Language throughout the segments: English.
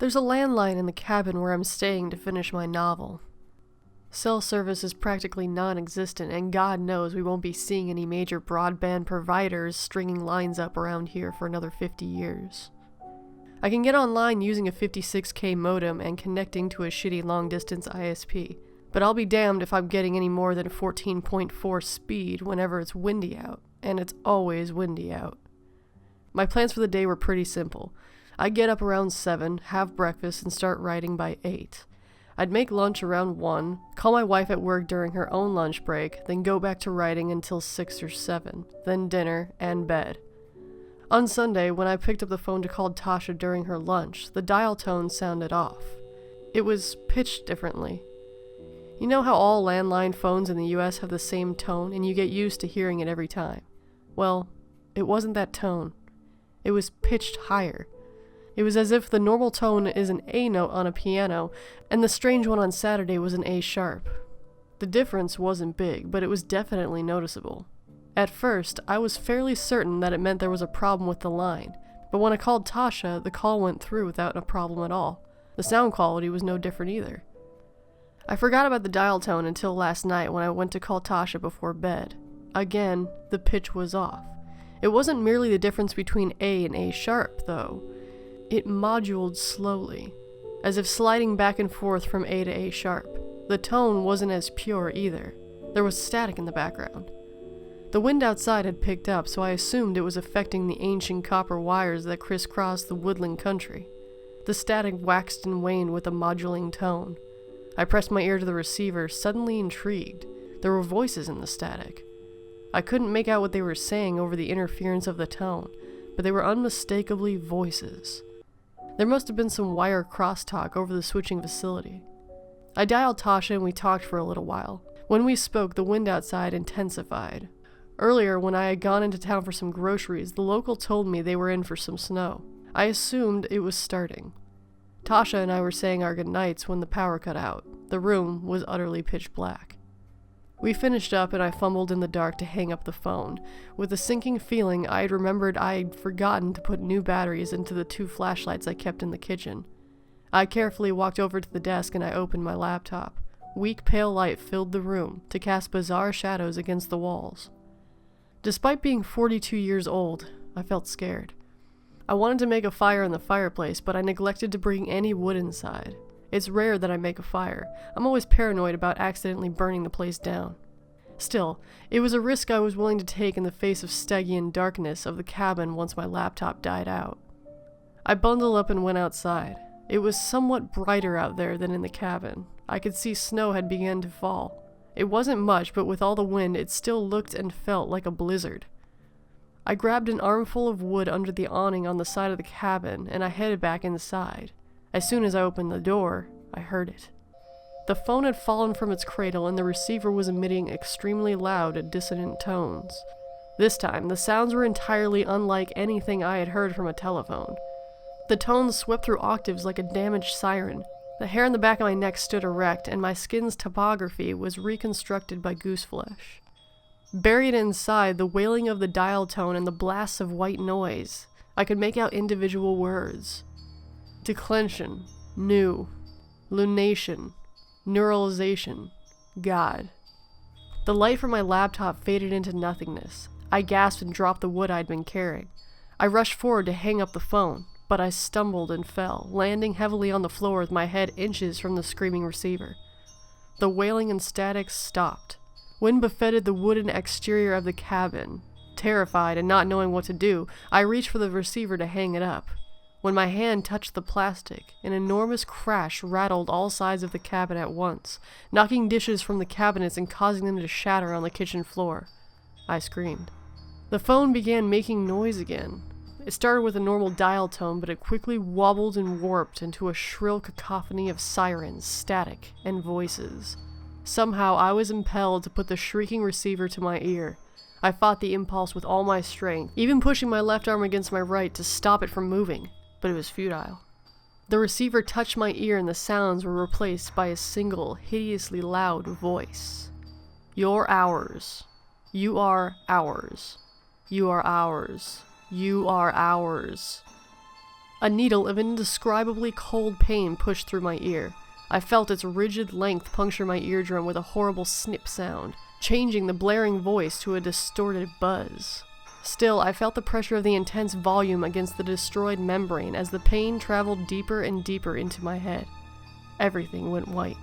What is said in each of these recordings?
There's a landline in the cabin where I'm staying to finish my novel. Cell service is practically non-existent, and God knows we won't be seeing any major broadband providers stringing lines up around here for another 50 years. I can get online using a 56K modem and connecting to a shitty long-distance ISP, but I'll be damned if I'm getting any more than 14.4 speed whenever it's windy out, and it's always windy out. My plans for the day were pretty simple. I'd get up around 7, have breakfast, and start writing by 8. I'd make lunch around 1, call my wife at work during her own lunch break, then go back to writing until 6 or 7, then dinner and bed. On Sunday, when I picked up the phone to call Tasha during her lunch, the dial tone sounded off. It was pitched differently. You know how all landline phones in the US have the same tone and you get used to hearing it every time? Well, it wasn't that tone. It was pitched higher. It was as if the normal tone is an A note on a piano, and the strange one on Saturday was an A sharp. The difference wasn't big, but it was definitely noticeable. At first, I was fairly certain that it meant there was a problem with the line, but when I called Tasha, the call went through without a problem at all. The sound quality was no different either. I forgot about the dial tone until last night when I went to call Tasha before bed. Again, the pitch was off. It wasn't merely the difference between A and A sharp, though. It modulated slowly, as if sliding back and forth from A to A sharp. The tone wasn't as pure either. There was static in the background. The wind outside had picked up, so I assumed it was affecting the ancient copper wires that crisscrossed the woodland country. The static waxed and waned with a modulating tone. I pressed my ear to the receiver, suddenly intrigued. There were voices in the static. I couldn't make out what they were saying over the interference of the tone, but they were unmistakably voices. There must have been some wire crosstalk over the switching facility. I dialed Tasha and we talked for a little while. When we spoke, the wind outside intensified. Earlier, when I had gone into town for some groceries, the local told me they were in for some snow. I assumed it was starting. Tasha and I were saying our goodnights when the power cut out. The room was utterly pitch black. We finished up and I fumbled in the dark to hang up the phone. With a sinking feeling, I had remembered I'd forgotten to put new batteries into the 2 flashlights I kept in the kitchen. I carefully walked over to the desk and I opened my laptop. Weak pale light filled the room to cast bizarre shadows against the walls. Despite being 42 years old, I felt scared. I wanted to make a fire in the fireplace, but I neglected to bring any wood inside. It's rare that I make a fire. I'm always paranoid about accidentally burning the place down. Still, it was a risk I was willing to take in the face of Stygian darkness of the cabin once my laptop died out. I bundled up and went outside. It was somewhat brighter out there than in the cabin. I could see snow had begun to fall. It wasn't much, but with all the wind, it still looked and felt like a blizzard. I grabbed an armful of wood under the awning on the side of the cabin, and I headed back inside. As soon as I opened the door, I heard it. The phone had fallen from its cradle and the receiver was emitting extremely loud, dissonant tones. This time, the sounds were entirely unlike anything I had heard from a telephone. The tones swept through octaves like a damaged siren. The hair on the back of my neck stood erect, and my skin's topography was reconstructed by goose flesh. Buried inside the wailing of the dial tone and the blasts of white noise, I could make out individual words. Declension, new, lunation, neuralization, God. The light from my laptop faded into nothingness. I gasped and dropped the wood I'd been carrying. I rushed forward to hang up the phone, but I stumbled and fell, landing heavily on the floor with my head inches from the screaming receiver. The wailing and static stopped. Wind buffeted the wooden exterior of the cabin. Terrified and not knowing what to do, I reached for the receiver to hang it up. When my hand touched the plastic, an enormous crash rattled all sides of the cabin at once, knocking dishes from the cabinets and causing them to shatter on the kitchen floor. I screamed. The phone began making noise again. It started with a normal dial tone, but it quickly wobbled and warped into a shrill cacophony of sirens, static, and voices. Somehow I was impelled to put the shrieking receiver to my ear. I fought the impulse with all my strength, even pushing my left arm against my right to stop it from moving. But it was futile. The receiver touched my ear and the sounds were replaced by a single, hideously loud voice. You're ours. You are ours. You are ours. You are ours. A needle of indescribably cold pain pushed through my ear. I felt its rigid length puncture my eardrum with a horrible snip sound, changing the blaring voice to a distorted buzz. Still, I felt the pressure of the intense volume against the destroyed membrane as the pain traveled deeper and deeper into my head. Everything went white.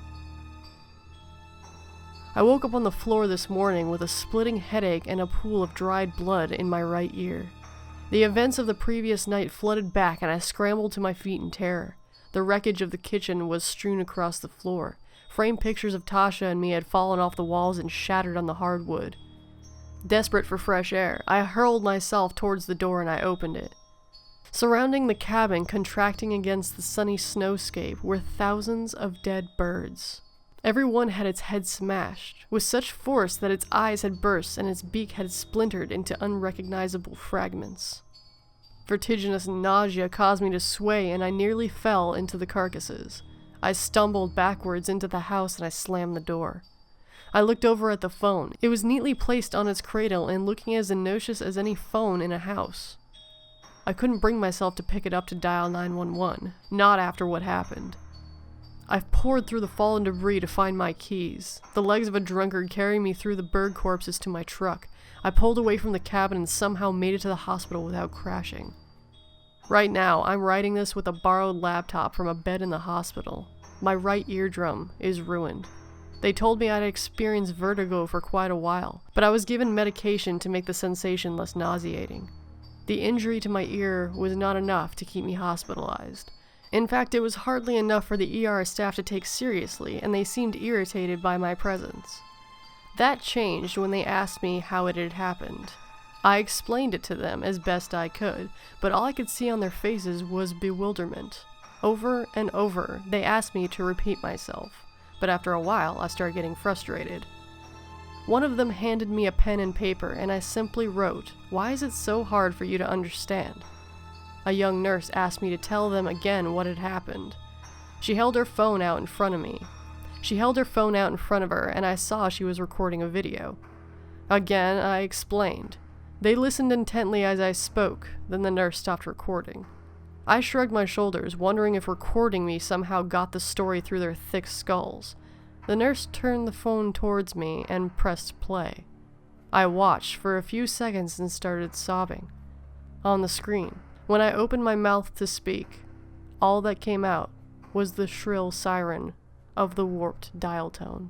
I woke up on the floor this morning with a splitting headache and a pool of dried blood in my right ear. The events of the previous night flooded back and I scrambled to my feet in terror. The wreckage of the kitchen was strewn across the floor. Framed pictures of Tasha and me had fallen off the walls and shattered on the hardwood. Desperate for fresh air, I hurled myself towards the door and I opened it. Surrounding the cabin, contracting against the sunny snowscape, were thousands of dead birds. Every one had its head smashed, with such force that its eyes had burst and its beak had splintered into unrecognizable fragments. Vertiginous nausea caused me to sway and I nearly fell into the carcasses. I stumbled backwards into the house and I slammed the door. I looked over at the phone. It was neatly placed on its cradle and looking as innocuous as any phone in a house. I couldn't bring myself to pick it up to dial 911, not after what happened. I poured through the fallen debris to find my keys. The legs of a drunkard carried me through the bird corpses to my truck. I pulled away from the cabin and somehow made it to the hospital without crashing. Right now, I'm writing this with a borrowed laptop from a bed in the hospital. My right eardrum is ruined. They told me I'd experienced vertigo for quite a while, but I was given medication to make the sensation less nauseating. The injury to my ear was not enough to keep me hospitalized. In fact, it was hardly enough for the ER staff to take seriously, and they seemed irritated by my presence. That changed when they asked me how it had happened. I explained it to them as best I could, but all I could see on their faces was bewilderment. Over and over, they asked me to repeat myself, but after a while, I started getting frustrated. One of them handed me a pen and paper, and I simply wrote, "Why is it so hard for you to understand?" A young nurse asked me to tell them again what had happened. She held her phone out in front of me. She held her phone out in front of her, and I saw she was recording a video. Again, I explained. They listened intently as I spoke, then the nurse stopped recording. I shrugged my shoulders, wondering if recording me somehow got the story through their thick skulls. The nurse turned the phone towards me and pressed play. I watched for a few seconds and started sobbing. On the screen, when I opened my mouth to speak, all that came out was the shrill siren of the warped dial tone.